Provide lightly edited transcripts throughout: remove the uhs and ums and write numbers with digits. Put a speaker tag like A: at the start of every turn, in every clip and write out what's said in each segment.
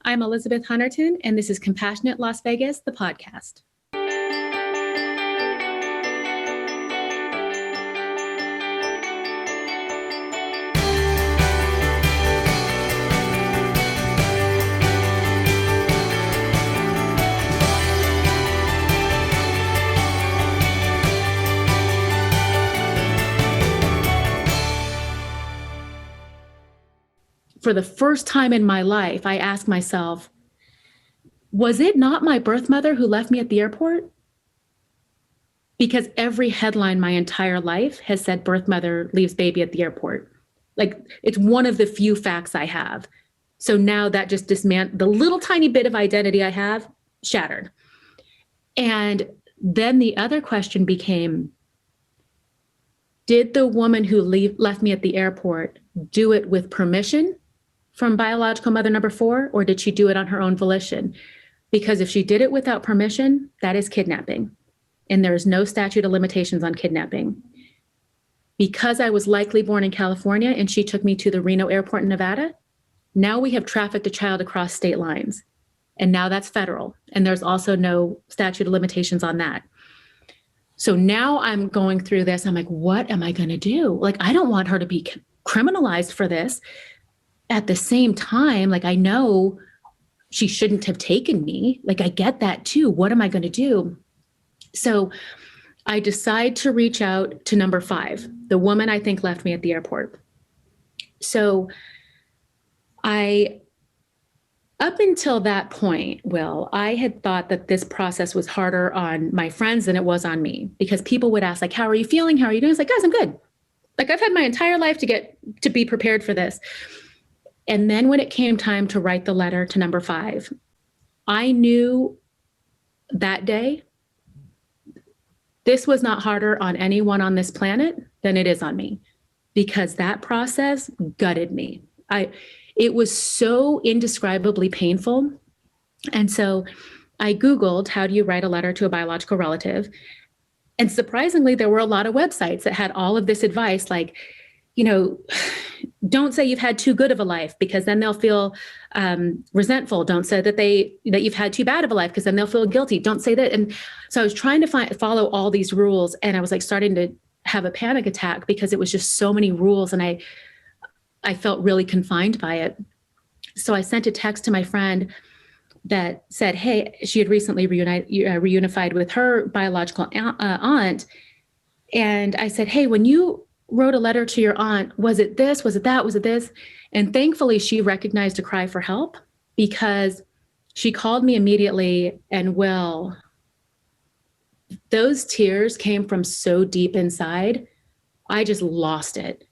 A: I'm Elizabeth Hunterton, and this is Compassionate Las Vegas, the podcast. For the first time in my life, I asked myself, was it not my birth mother who left me at the airport? Because every headline my entire life has said birth mother leaves baby at the airport. Like, it's one of the few facts I have. So now that just dismantled the little tiny bit of identity I have, shattered. And then the other question became, did the woman who left me at the airport do it with permission from biological mother number 4, or did she do it on her own volition? Because if she did it without permission, that is kidnapping. And there is no statute of limitations on kidnapping. Because I was likely born in California and she took me to the Reno Airport in Nevada, now we have trafficked a child across state lines. And now that's federal. And there's also no statute of limitations on that. So now I'm going through this. I'm like, what am I going to do? Like, I don't want her to be criminalized for this. At the same time, like, I know she shouldn't have taken me. Like, I get that too. What am I going to do? So I decide to reach out to number 5, the woman I think left me at the airport. So up until that point, Will, I had thought that this process was harder on my friends than it was on me, because people would ask, like, how are you feeling? How are you doing? It's like, guys, I'm good. Like, I've had my entire life to be prepared for this. And then when it came time to write the letter to number 5, I knew that day, this was not harder on anyone on this planet than it is on me, because that process gutted me. It was so indescribably painful. And so I Googled, how do you write a letter to a biological relative? And surprisingly, there were a lot of websites that had all of this advice, like, don't say you've had too good of a life, because then they'll feel resentful. Don't say that you've had too bad of a life, because then they'll feel guilty. Don't say that. And so I was trying to follow all these rules, and I was like starting to have a panic attack, because it was just so many rules, and I felt really confined by it. So I sent a text to my friend that said, hey, she had recently reunified with her biological aunt. And I said, hey, when you wrote a letter to your aunt, was it this? Was it that? Was it this? And thankfully, she recognized a cry for help, because she called me immediately. And well, those tears came from so deep inside, I just lost it.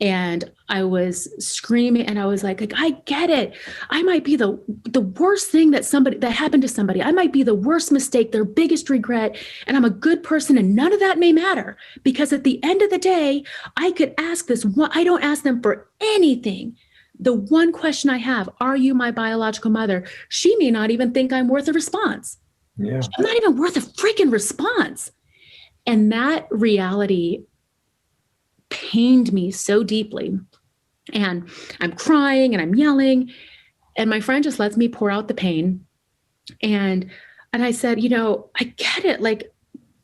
A: And I was screaming, and I was like, I get it. I might be the worst thing that happened to somebody. I might be the worst mistake, their biggest regret. And I'm a good person, and none of that may matter, because at the end of the day, I could ask this one. I don't ask them for anything. The one question I have, are you my biological mother? She may not even think I'm worth a response. Yeah. I'm not even worth a freaking response. And that reality pained me so deeply. And I'm crying and I'm yelling, and my friend just lets me pour out the pain. And I said, I get it. Like,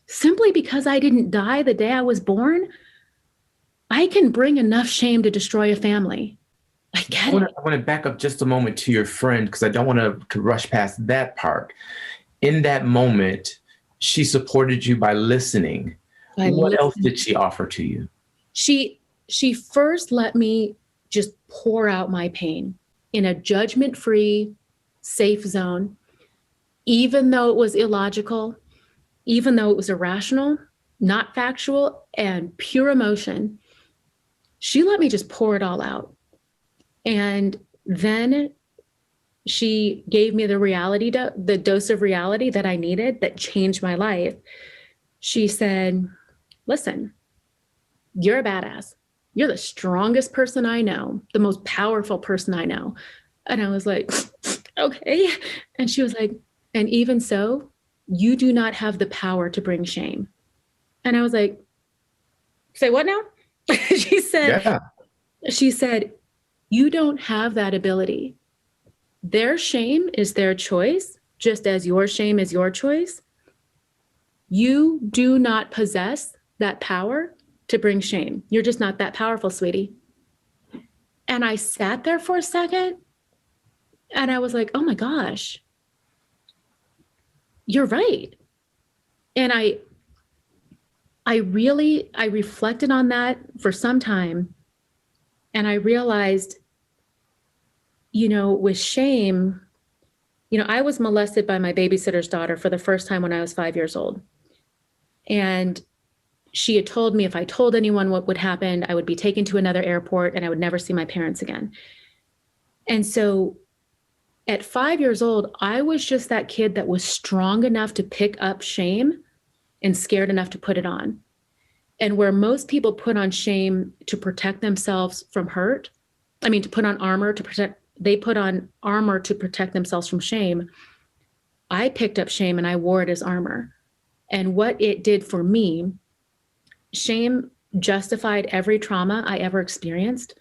A: simply because I didn't die the day I was born, I can bring enough shame to destroy a family. I get it.
B: I want to back up just a moment to your friend, because I don't want to rush past that part. In that moment, she supported you by listening. What else did she offer to you?
A: She first let me just pour out my pain in a judgment-free, safe zone, even though it was illogical, even though it was irrational, not factual, and pure emotion. She let me just pour it all out. And then she gave me the dose of reality that I needed, that changed my life. She said, listen, you're a badass. You're the strongest person I know, the most powerful person I know. And I was like, okay. And she was like, and even so, you do not have the power to bring shame. And I was like, say what now? She said, you don't have that ability. Their shame is their choice, just as your shame is your choice. You do not possess that power to bring shame. You're just not that powerful, sweetie. And I sat there for a second and I was like, oh my gosh, you're right. And I reflected on that for some time. And I realized, with shame, I was molested by my babysitter's daughter for the first time when I was 5 years old. And she had told me if I told anyone what would happen, I would be taken to another airport and I would never see my parents again. And so at 5 years old, I was just that kid that was strong enough to pick up shame and scared enough to put it on. And where most people put on shame to protect themselves from hurt, to put on armor to protect, they put on armor to protect themselves from shame. I picked up shame and I wore it as armor. And what it did for me, shame justified every trauma I ever experienced.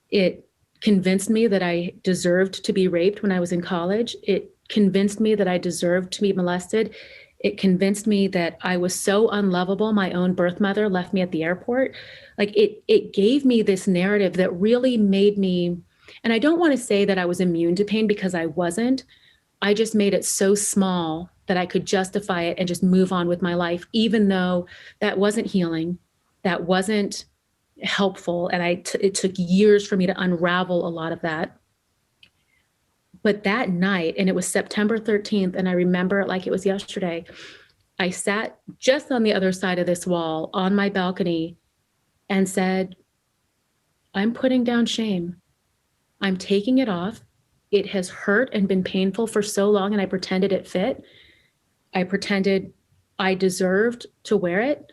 A: It convinced me that I deserved to be raped when I was in college. It convinced me that I deserved to be molested. It convinced me that I was so unlovable, my own birth mother left me at the airport. Like it gave me this narrative that really made me, and I don't want to say that I was immune to pain because I wasn't. I just made it so small that I could justify it and just move on with my life, even though that wasn't healing, that wasn't helpful. And it took years for me to unravel a lot of that. But that night, and it was September 13th, and I remember it like it was yesterday, I sat just on the other side of this wall on my balcony and said, I'm putting down shame. I'm taking it off. It has hurt and been painful for so long, and I pretended it fit. I pretended I deserved to wear it.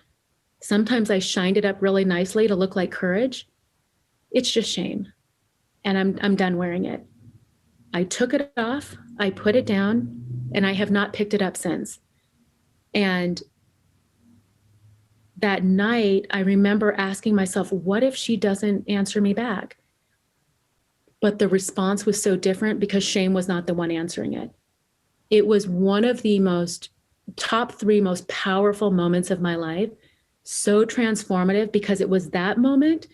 A: Sometimes I shined it up really nicely to look like courage. It's just shame. And I'm done wearing it. I took it off, I put it down, and I have not picked it up since. And that night, I remember asking myself, what if she doesn't answer me back? But the response was so different because shame was not the one answering it. It was one of the top 3 most powerful moments of my life, so transformative because it was that moment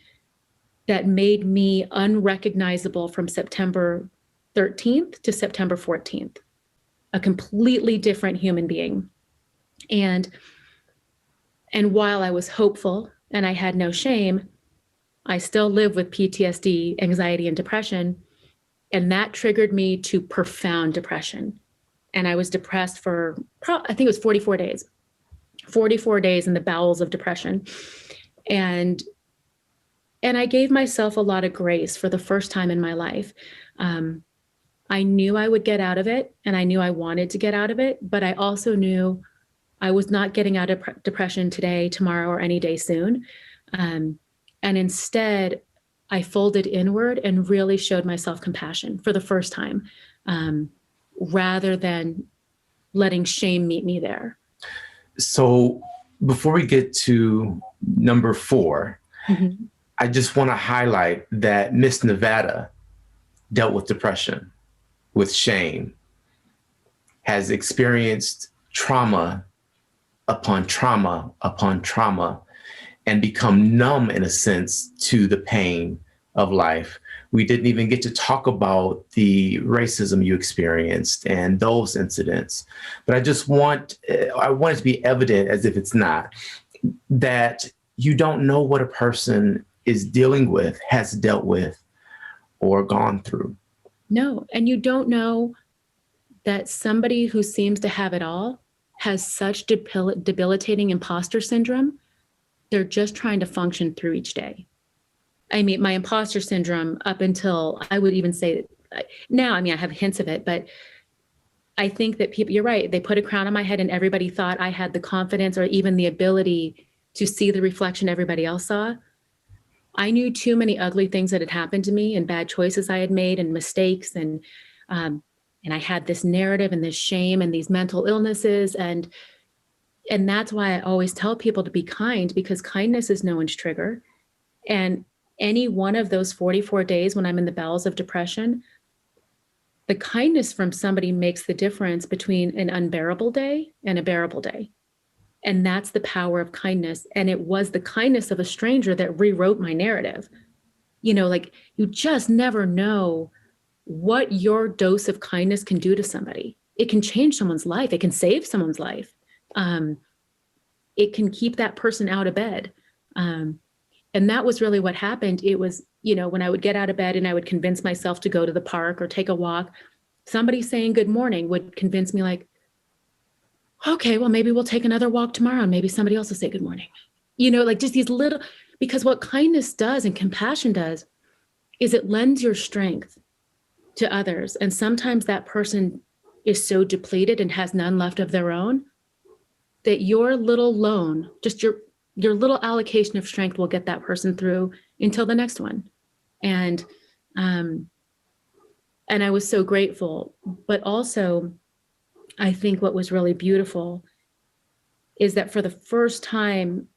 A: that made me unrecognizable from September 13th to September 14th, a completely different human being. And while I was hopeful and I had no shame, I still live with PTSD, anxiety, and depression. And that triggered me to profound depression. And I was depressed for, I think it was 44 days, 44 days in the bowels of depression. And I gave myself a lot of grace for the first time in my life. I knew I would get out of it, and I knew I wanted to get out of it, but I also knew I was not getting out of depression today, tomorrow, or any day soon. And instead, I folded inward and really showed myself compassion for the first time, rather than letting shame meet me there.
B: So before we get to number 4, mm-hmm. I just want to highlight that Miss Nevada dealt with depression, with shame, has experienced trauma upon trauma upon trauma, and become numb in a sense to the pain of life. We didn't even get to talk about the racism you experienced and those incidents. But I want it to be evident, as if it's not, that you don't know what a person is dealing with, has dealt with, or gone through.
A: No, and you don't know that somebody who seems to have it all has such debilitating imposter syndrome. They're just trying to function through each day. I mean, my imposter syndrome up until, I would even say now, I have hints of it, but I think that people, you're right, they put a crown on my head and everybody thought I had the confidence or even the ability to see the reflection everybody else saw. I knew too many ugly things that had happened to me and bad choices I had made and mistakes. And I had this narrative and this shame and these mental illnesses. And that's why I always tell people to be kind, because kindness is no one's trigger. And any one of those 44 days when I'm in the bowels of depression, the kindness from somebody makes the difference between an unbearable day and a bearable day. And that's the power of kindness. And it was the kindness of a stranger that rewrote my narrative. You know, like, you just never know what your dose of kindness can do to somebody. It can change someone's life. It can save someone's life. It can keep that person out of bed. And that was really what happened. It was, you know, when I would get out of bed and I would convince myself to go to the park or take a walk, somebody saying good morning would convince me, like, okay, well, maybe we'll take another walk tomorrow and maybe somebody else will say good morning. You know, like, just these little, because what kindness does and compassion does is it lends your strength to others. And sometimes that person is so depleted and has none left of their own that your little loan, just your little allocation of strength will get that person through until the next one. And I was so grateful. But also, I think what was really beautiful is that for the first time,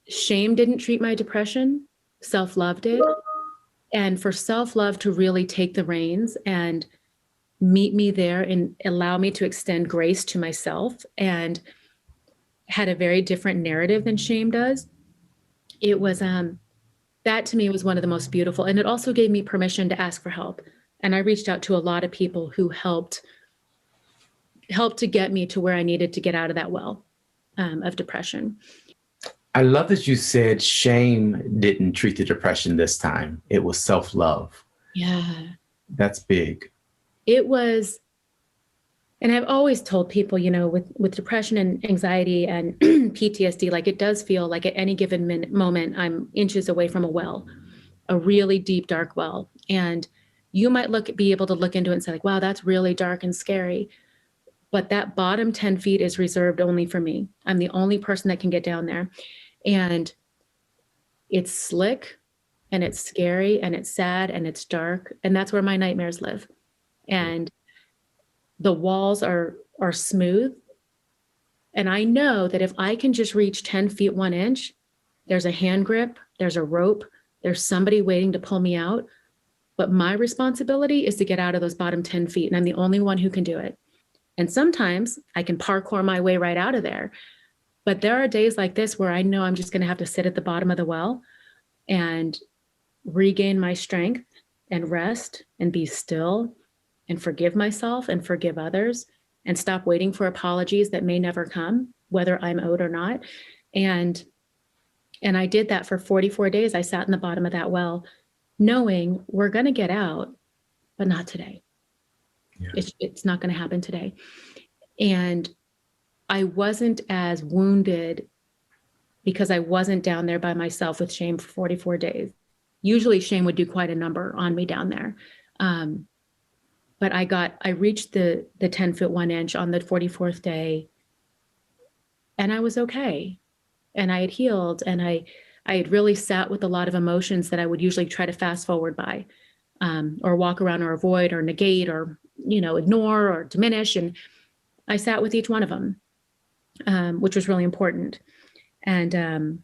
A: shame didn't treat my depression, self-love did. And for self-love to really take the reins and meet me there and allow me to extend grace to myself, and had a very different narrative than shame does. It was, that to me was one of the most beautiful. And it also gave me permission to ask for help. And I reached out to a lot of people who helped to get me to where I needed to get out of that well of depression.
B: I love that you said shame didn't treat the depression this time. It was self-love.
A: Yeah.
B: That's big.
A: It was, and I've always told people, you know, with depression and anxiety and PTSD, like, it does feel like at any given moment, I'm inches away from a well, a really deep, dark well. And you might be able to look into it and say, like, wow, that's really dark and scary. But that bottom 10 feet is reserved only for me. I'm the only person that can get down there. And it's slick and it's scary and it's sad and it's dark. And that's where my nightmares live. And the walls are smooth. And I know that if I can just reach 10 feet 1 inch, there's a hand grip, there's a rope, there's somebody waiting to pull me out. But my responsibility is to get out of those bottom 10 feet. And I'm the only one who can do it. And sometimes I can parkour my way right out of there. But there are days like this where I know I'm just going to have to sit at the bottom of the well and regain my strength and rest and be still and forgive myself and forgive others and stop waiting for apologies that may never come, whether I'm owed or not. And I did that for 44 days. I sat in the bottom of that well, knowing we're going to get out, but not today. Yeah. It's not going to happen today. And I wasn't as wounded because I wasn't down there by myself with shame for 44 days. Usually shame would do quite a number on me down there. But I reached the 10 foot 1 inch on the 44th day, and I was okay. And I had healed, and I had really sat with a lot of emotions that I would usually try to fast forward by, or walk around or avoid or negate or, you know, ignore or diminish. And I sat with each one of them, which was really important. And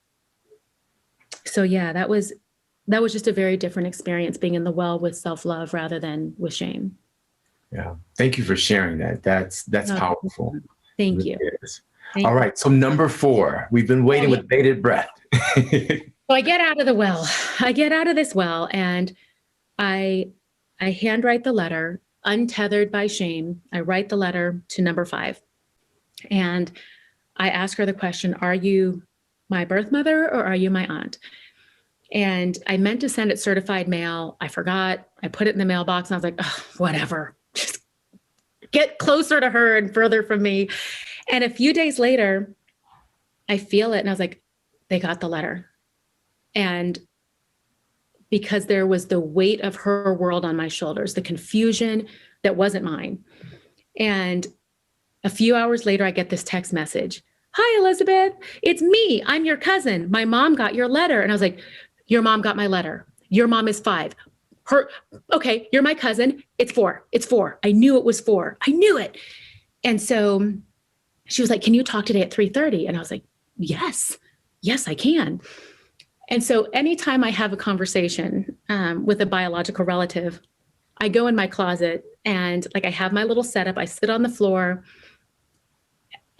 A: so, yeah, that was just a very different experience, being in the well with self-love rather than with shame.
B: Yeah. Thank you for sharing that. That's powerful.
A: Thank you.
B: All right. So number 4, we've been waiting with bated breath.
A: So I get out of the well. I get out of this well, and I handwrite the letter, untethered by shame. I write the letter to number 5. And I ask her the question, are you my birth mother or are you my aunt? And I meant to send it certified mail. I forgot. I put it in the mailbox and I was like, oh, whatever. Just get closer to her and further from me. And a few days later, I feel it. And I was like, they got the letter. And because there was the weight of her world on my shoulders, the confusion that wasn't mine. And a few hours later, I get this text message. Hi, Elizabeth. It's me. I'm your cousin. My mom got your letter. And I was like, your mom got my letter. Your mom is 5. Okay, you're my cousin. It's 4. It's 4. I knew it was 4. I knew it. And so she was like, can you talk today at 3:30? And I was like, yes, I can. And so anytime I have a conversation with a biological relative, I go in my closet and like I have my little setup. I sit on the floor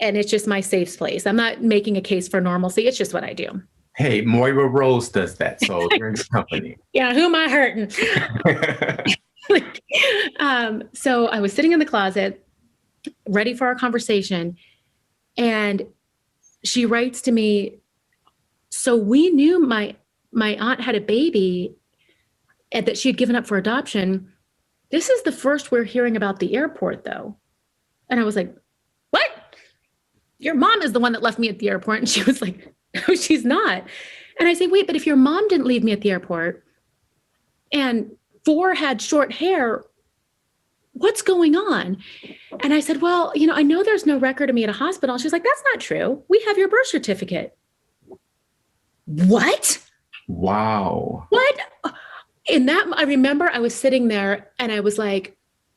A: and it's just my safe place. I'm not making a case for normalcy. It's just what I do.
B: Hey, Moira Rose does that, so you're in good company.
A: Yeah, who am I hurting? So I was sitting in the closet, ready for our conversation, and she writes to me, so we knew my aunt had a baby and that she had given up for adoption. This is the first we're hearing about the airport, though. And I was like, what? Your mom is the one that left me at the airport. And she was like, no, she's not. And I say, wait, but if your mom didn't leave me at the airport and 4 had short hair, what's going on? And I said, well, I know there's no record of me at a hospital. She's like, that's not true. We have your birth certificate. What?
B: Wow.
A: What? In that, I remember I was sitting there and I was like,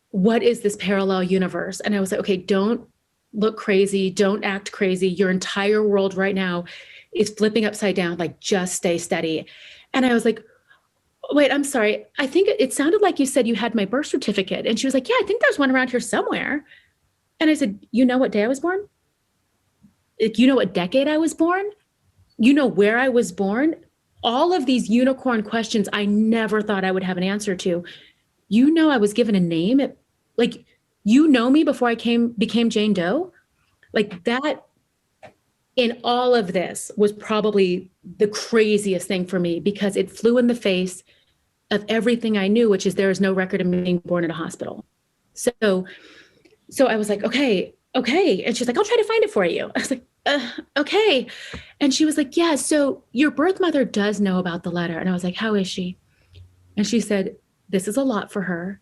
A: what is this parallel universe? And I was like, okay, don't look crazy. Don't act crazy. Your entire world right now is flipping upside down. Like, just stay steady. And I was like, wait, I'm sorry. I think it sounded like you said you had my birth certificate. And she was like, yeah, I think there's one around here somewhere. And I said, you know what day I was born? You know what decade I was born? You know where I was born? All of these unicorn questions I never thought I would have an answer to. I was given a name. You know me before I became Jane Doe. Like that, in all of this was probably the craziest thing for me because it flew in the face of everything I knew, which is there is no record of me being born at a hospital. So I was like, okay. And she's like, I'll try to find it for you. I was like, okay. And she was like, yeah, so your birth mother does know about the letter. And I was like, how is she? And she said, this is a lot for her.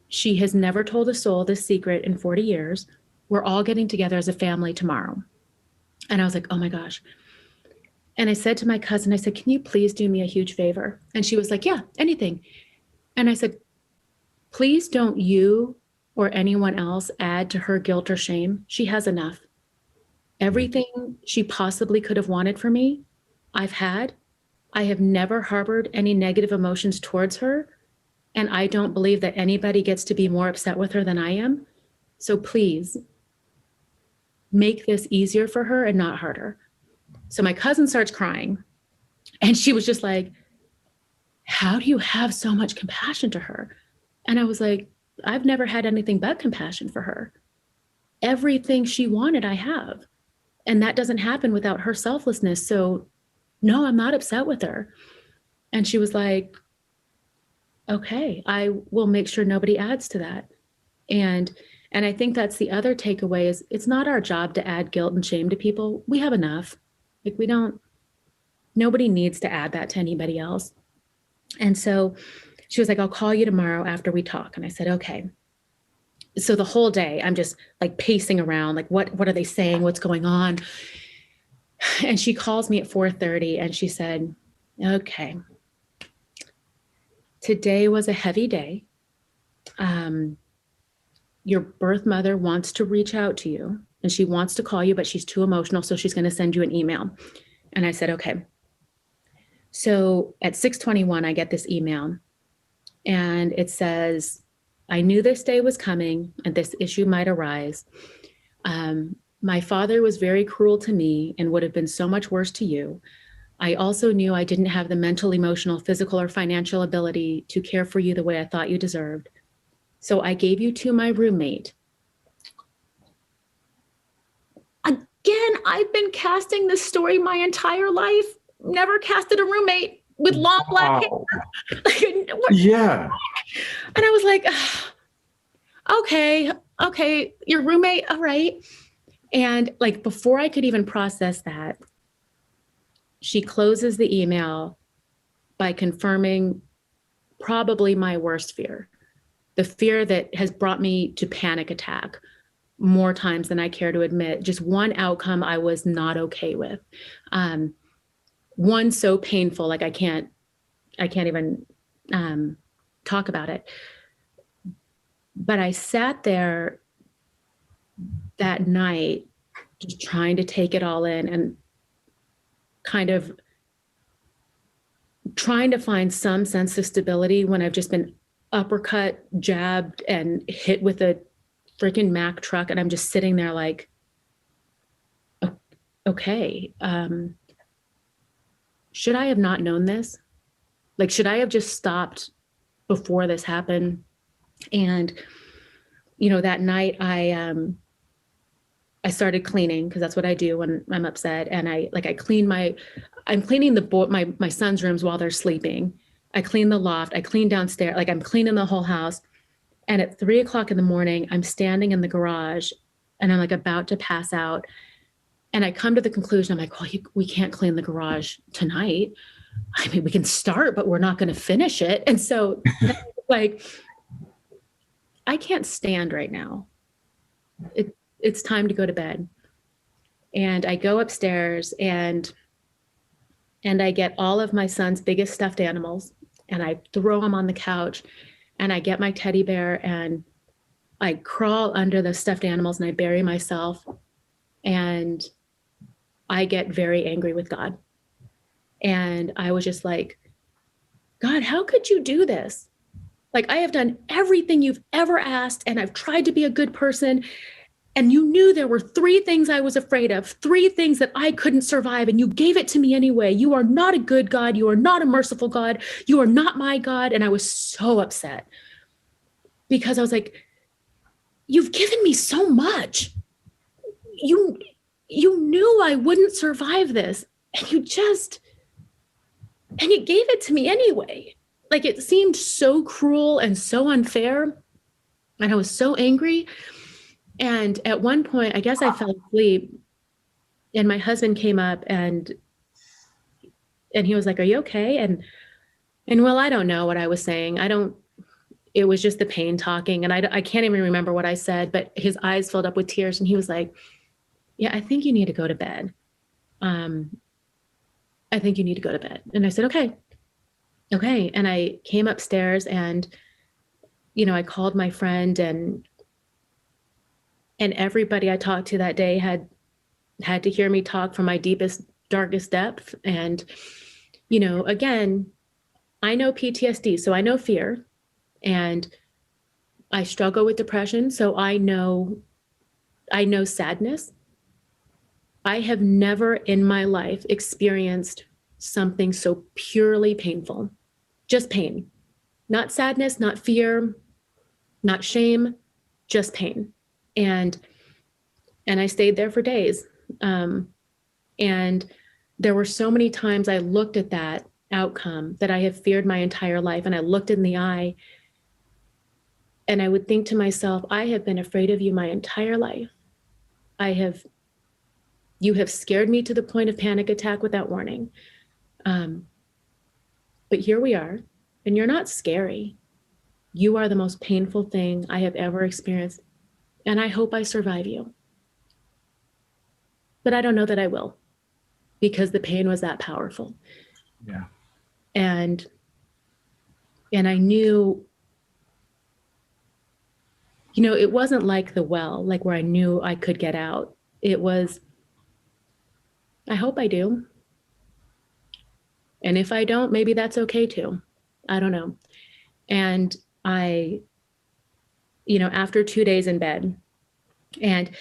A: She has never told a soul this secret in 40 years. We're all getting together as a family tomorrow. And I was like, oh my gosh. And I said to my cousin, I said, can you please do me a huge favor? And she was like, yeah, anything. And I said, please don't you or anyone else add to her guilt or shame. She has enough. Everything she possibly could have wanted for me, I've had. I have never harbored any negative emotions towards her. And I don't believe that anybody gets to be more upset with her than I am. So please make this easier for her and not harder. So my cousin starts crying. And she was just like, how do you have so much compassion to her? And I was like, I've never had anything but compassion for her. Everything she wanted, I have. And that doesn't happen without her selflessness. So no, I'm not upset with her. And she was like, okay, I will make sure nobody adds to that. And I think that's the other takeaway is it's not our job to add guilt and shame to people. We have enough. Like nobody needs to add that to anybody else. And so she was like, I'll call you tomorrow after we talk. And I said, okay. So the whole day I'm just like pacing around, like, what are they saying? What's going on? And she calls me at 4:30 and she said, okay, today was a heavy day. Your birth mother wants to reach out to you and she wants to call you, but she's too emotional. So she's going to send you an email. And I said, okay. So at 6:21, I get this email and it says, I knew this day was coming and this issue might arise. My father was very cruel to me and would have been so much worse to you. I also knew I didn't have the mental, emotional, physical, or financial ability to care for you the way I thought you deserved. So I gave you to my roommate. Again, I've been casting this story my entire life. Never casted a roommate with long black hair.
B: Yeah.
A: And I was like, okay, your roommate, all right. And like before I could even process that, she closes the email by confirming probably my worst fear, the fear that has brought me to panic attack more times than I care to admit. Just one outcome I was not okay with. One so painful, like I can't even talk about it. But I sat there that night just trying to take it all in and kind of trying to find some sense of stability when I've just been uppercut, jabbed, and hit with a freaking Mack truck. And I'm just sitting there like, okay, should I have not known this? Like, should I have just stopped before this happened? And, that night I started cleaning, because that's what I do when I'm upset. And I'm cleaning my son's rooms while they're sleeping. I clean the loft, I clean downstairs, like I'm cleaning the whole house. And at 3:00 in the morning, I'm standing in the garage and I'm like about to pass out. And I come to the conclusion, I'm like, well, we can't clean the garage tonight. I mean, we can start, but we're not going to finish it. And so like, I can't stand right now. It's time to go to bed. And I go upstairs and I get all of my son's biggest stuffed animals and I throw them on the couch, and I get my teddy bear and I crawl under the stuffed animals and I bury myself, and I get very angry with God. And I was just like, God, how could you do this? Like, I have done everything you've ever asked, and I've tried to be a good person. And you knew there were 3 things I was afraid of, 3 things that I couldn't survive, and you gave it to me anyway. You are not a good God. You are not a merciful God. You are not my God. And I was so upset because I was like, you've given me so much. You knew I wouldn't survive this, and you gave it to me anyway. Like, it seemed so cruel and so unfair. And I was so angry. And at one point, I guess I fell asleep, and my husband came up and he was like, are you okay? And well, I don't know what I was saying. It was just the pain talking. And I can't even remember what I said, but his eyes filled up with tears. And he was like, yeah, I think you need to go to bed. I think you need to go to bed. And I said, okay. And I came upstairs and, I called my friend, and everybody I talked to that day had to hear me talk from my deepest, darkest depth. And, again, I know PTSD, so I know fear, and I struggle with depression. So I know sadness. I have never in my life experienced something so purely painful, just pain, not sadness, not fear, not shame, just pain. And I stayed there for days. And there were so many times I looked at that outcome that I have feared my entire life. And I looked in the eye and I would think to myself, I have been afraid of you my entire life. You have scared me to the point of panic attack without warning. But here we are, and you're not scary. You are the most painful thing I have ever experienced. And I hope I survive you. But I don't know that I will, because the pain was that powerful.
B: Yeah.
A: And I knew, it wasn't like the well, like where I knew I could get out. It was, I hope I do. And if I don't, maybe that's okay too. I don't know. And after 2 days in bed and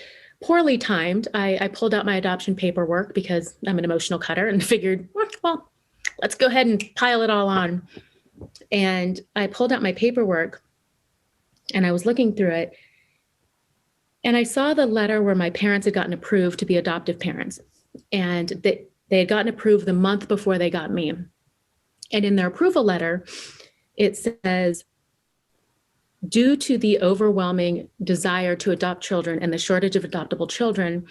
A: poorly timed, I pulled out my adoption paperwork because I'm an emotional cutter and figured, well, let's go ahead and pile it all on. And I pulled out my paperwork and I was looking through it. And I saw the letter where my parents had gotten approved to be adoptive parents. And they had gotten approved the month before they got me. And in their approval letter, it says, due to the overwhelming desire to adopt children and the shortage of adoptable children,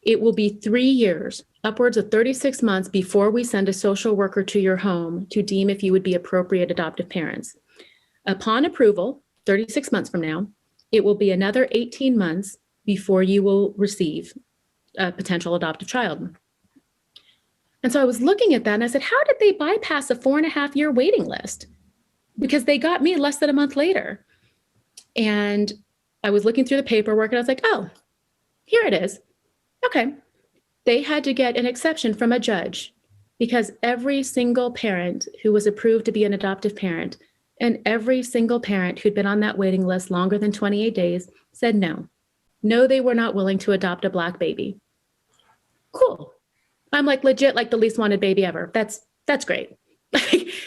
A: it will be 3 years, upwards of 36 months before we send a social worker to your home to deem if you would be appropriate adoptive parents. Upon approval, 36 months from now, it will be another 18 months before you will receive a potential adoptive child. And so I was looking at that and I said, how did they bypass a 4.5-year waiting list? Because they got me less than a month later. And I was looking through the paperwork and I was like, oh, here it is. Okay. They had to get an exception from a judge because every single parent who was approved to be an adoptive parent And every single parent who'd been on that waiting list longer than 28 days said no. No, they were not willing to adopt a Black baby. Cool. I'm like legit like the least wanted baby ever. That's great.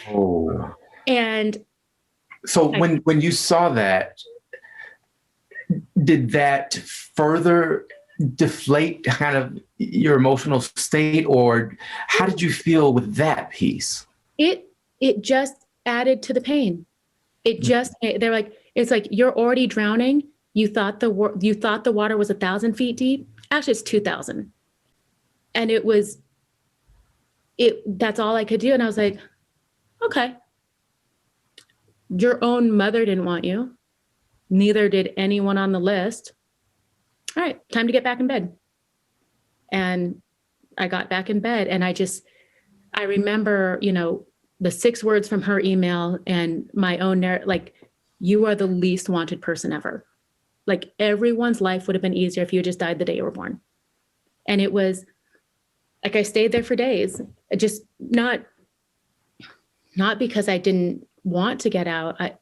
B: Oh.
A: And
B: so when you saw that, did that further deflate kind of your emotional state, or how did you feel with that piece?
A: It just added to the pain. They're like, it's like you're already drowning. You thought the water was 1,000 feet deep. Actually, it's 2,000. And that's all I could do. And I was like, okay, your own mother didn't want you. Neither did anyone on the list. All right, time to get back in bed. And I got back in bed, and I remember, the 6 words from her email and my own narrative, like, you are the least wanted person ever. Like, everyone's life would have been easier if you just died the day you were born. And it was like, I stayed there for days, just not because I didn't want to get out. I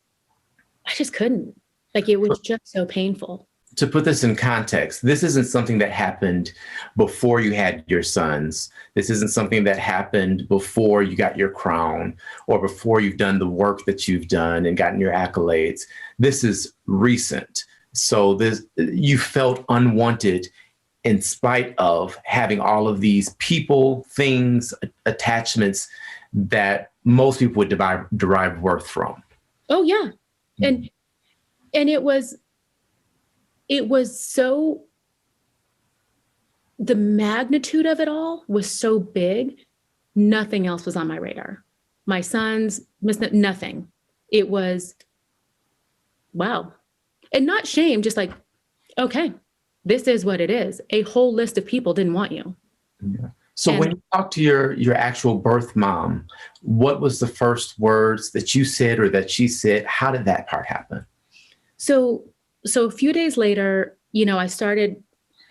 A: just couldn't. Like, it was just so painful.
B: To put this in context, this isn't something that happened before you had your sons. This isn't something that happened before you got your crown or before you've done the work that you've done and gotten your accolades. This is recent. So you felt unwanted in spite of having all of these people, things, attachments that most people would derive worth from.
A: Oh, yeah. And it was so, the magnitude of it all was so big, nothing else was on my radar. My sons, nothing. It was, wow. And not shame, just like, okay, this is what it is. A whole list of people didn't want you.
B: Yeah. So when you talked to your actual birth mom, what was the first words that you said or that she said? How did that part happen?
A: So a few days later, I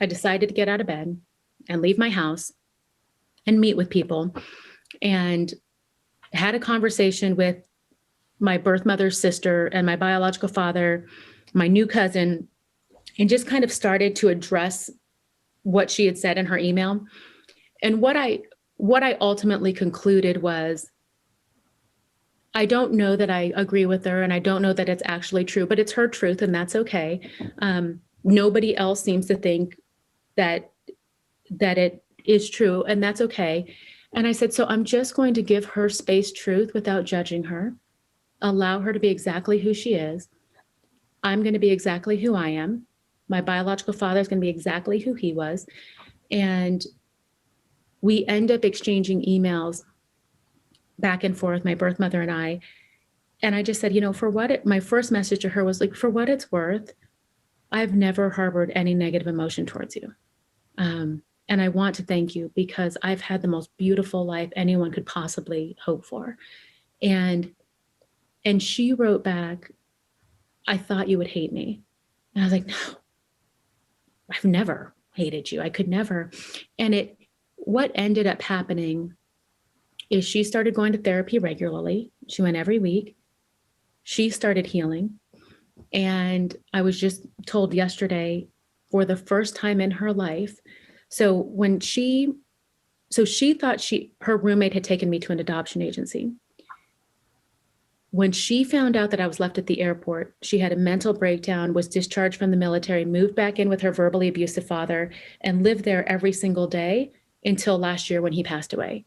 A: decided to get out of bed and leave my house and meet with people, and had a conversation with my birth mother's sister and my biological father, my new cousin, and just kind of started to address what she had said in her email. And what I ultimately concluded was, I don't know that I agree with her, and I don't know that it's actually true, but it's her truth, and that's okay. Nobody else seems to think that it is true, and that's okay. And I said, so I'm just going to give her space truth without judging her, allow her to be exactly who she is. I'm going to be exactly who I am. My biological father is going to be exactly who he was. And we end up exchanging emails back and forth, my birth mother and I. And I just said, my first message to her was like, for what it's worth, I've never harbored any negative emotion towards you. And I want to thank you because I've had the most beautiful life anyone could possibly hope for. And she wrote back, I thought you would hate me. And I was like, no, I've never hated you. I could never. And what ended up happening is she started going to therapy regularly. She went every week. She started healing. And I was just told yesterday, for the first time in her life, so she thought her roommate had taken me to an adoption agency. When she found out that I was left at the airport, she had a mental breakdown, was discharged from the military, moved back in with her verbally abusive father, and lived there every single day until last year when he passed away.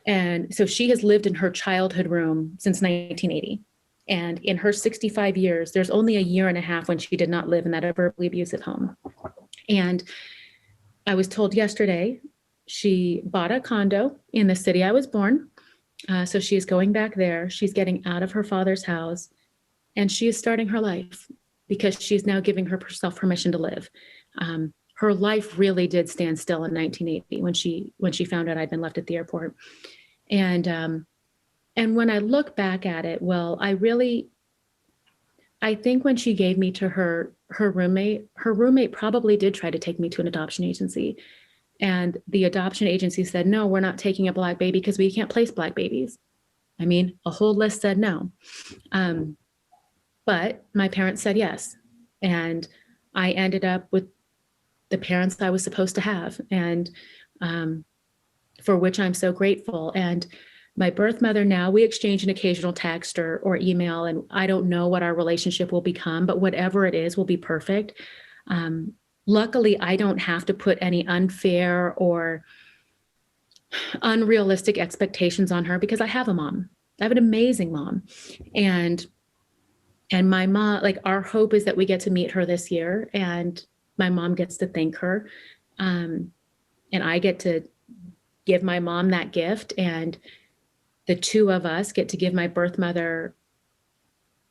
A: And so she has lived in her childhood room since 1980. And in her 65 years, there's only a year and a half when she did not live in that verbally abusive home. And I was told yesterday she bought a condo in the city I was born. So she is going back there. She's getting out of her father's house, and she is starting her life because she's now giving herself permission to live. Her life really did stand still in 1980 when she found out I'd been left at the airport. And when I look back at it, well, I think when she gave me to her roommate probably did try to take me to an adoption agency. And the adoption agency said, no, we're not taking a Black baby because we can't place Black babies. I mean, a whole list said no. But my parents said yes. And I ended up with the parents I was supposed to have, and for which I'm so grateful. And my birth mother now, we exchange an occasional text or email, and I don't know what our relationship will become, but whatever it is will be perfect. Luckily, I don't have to put any unfair or unrealistic expectations on her because I have a mom. I have an amazing mom. And my mom, like, our hope is that we get to meet her this year, and my mom gets to thank her. And I get to give my mom that gift, and the two of us get to give my birth mother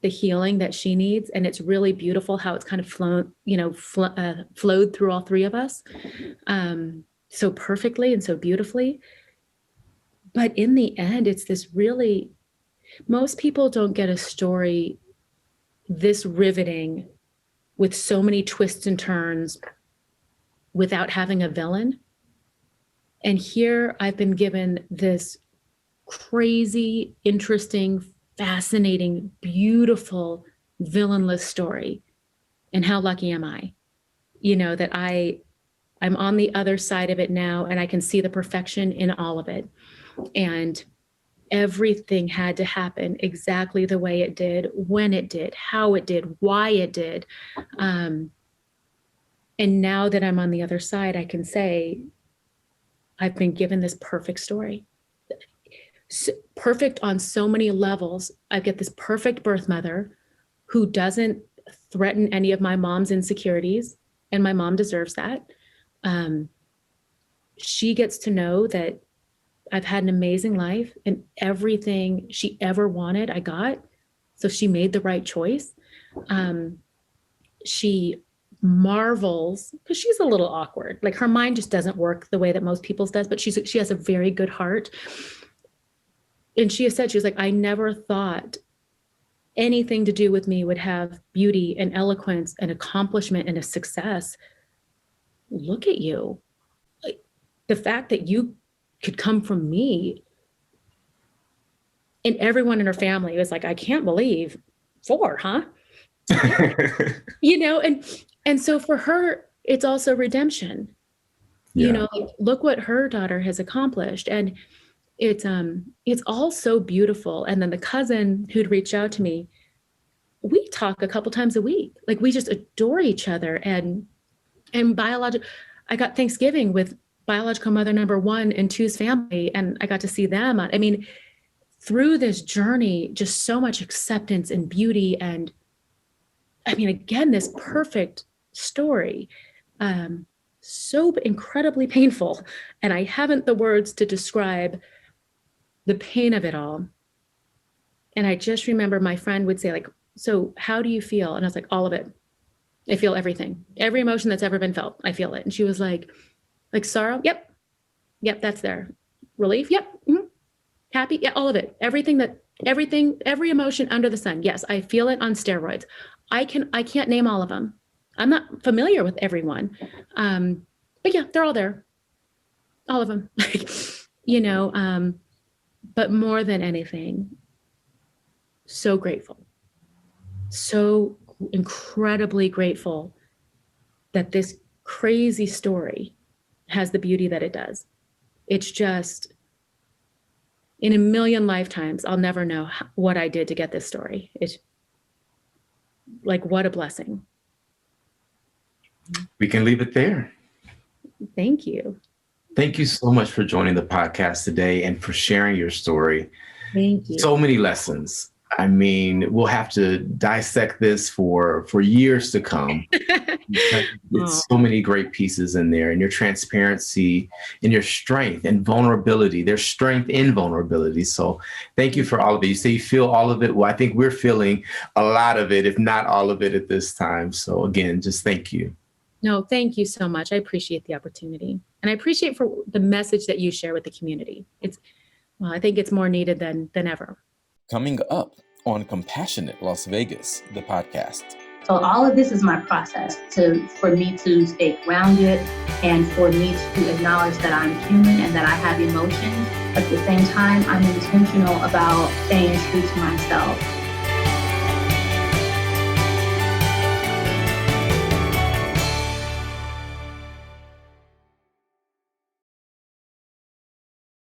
A: the healing that she needs. And it's really beautiful how it's kind of flowed through all three of us so perfectly and so beautifully. But in the end, it's this really, most people don't get a story this riveting with so many twists and turns without having a villain. And here I've been given this crazy, interesting, fascinating, beautiful, villainless story. And how lucky am I, that I'm on the other side of it now, and I can see the perfection in all of it. And everything had to happen exactly the way it did, when it did, how it did, why it did. And now that I'm on the other side, I can say I've been given this perfect story. Perfect on so many levels. I get this perfect birth mother who doesn't threaten any of my mom's insecurities, and my mom deserves that. She gets to know that I've had an amazing life, and everything she ever wanted, I got. So she made the right choice. She marvels, because she's a little awkward. Like, her mind just doesn't work the way that most people's does, but she has a very good heart. And she has said, she was like, I never thought anything to do with me would have beauty and eloquence and accomplishment and a success. Look at you. Like, the fact that you could come from me. And everyone in her family was like, I can't believe 4, huh? And so for her, it's also redemption.
B: Yeah.
A: Like, look what her daughter has accomplished. And it's all so beautiful. And then the cousin who'd reached out to me, we talk a couple times a week. Like, we just adore each other. And I got Thanksgiving with biological mother number 1 and 2's family, and I got to see them. I mean, through this journey, just so much acceptance and beauty. And I mean, again, this perfect story, so incredibly painful. And I haven't the words to describe the pain of it all. And I just remember my friend would say, like, so how do you feel? And I was like, all of it. I feel everything, every emotion that's ever been felt. I feel it. And she was like sorrow. Yep, that's there. Relief. Yep. Mm-hmm. Happy. Yeah. All of it. Every emotion under the sun. Yes. I feel it on steroids. I can't name all of them. I'm not familiar with everyone. But yeah, they're all there. All of them. But more than anything, so grateful. So incredibly grateful that this crazy story has the beauty that it does. It's just, in a million lifetimes, I'll never know what I did to get this story. It's like, what a blessing.
B: We can leave it there.
A: Thank you.
B: Thank you so much for joining the podcast today and for sharing your story.
A: Thank you.
B: So many lessons. I mean, we'll have to dissect this for years to come. It's so many great pieces in there, and your transparency and your strength and vulnerability. There's strength in vulnerability. So thank you for all of it. You say you feel all of it. Well, I think we're feeling a lot of it, if not all of it at this time. So again, just thank you.
A: No, thank you so much. I appreciate the opportunity. And I appreciate for the message that you share with the community. I think it's more needed than ever.
C: Coming up on Compassionate Las Vegas, the podcast. So all of this is my process for me to stay grounded and for me to acknowledge that I'm human and that I have emotions. At the same time, I'm intentional about staying true to myself.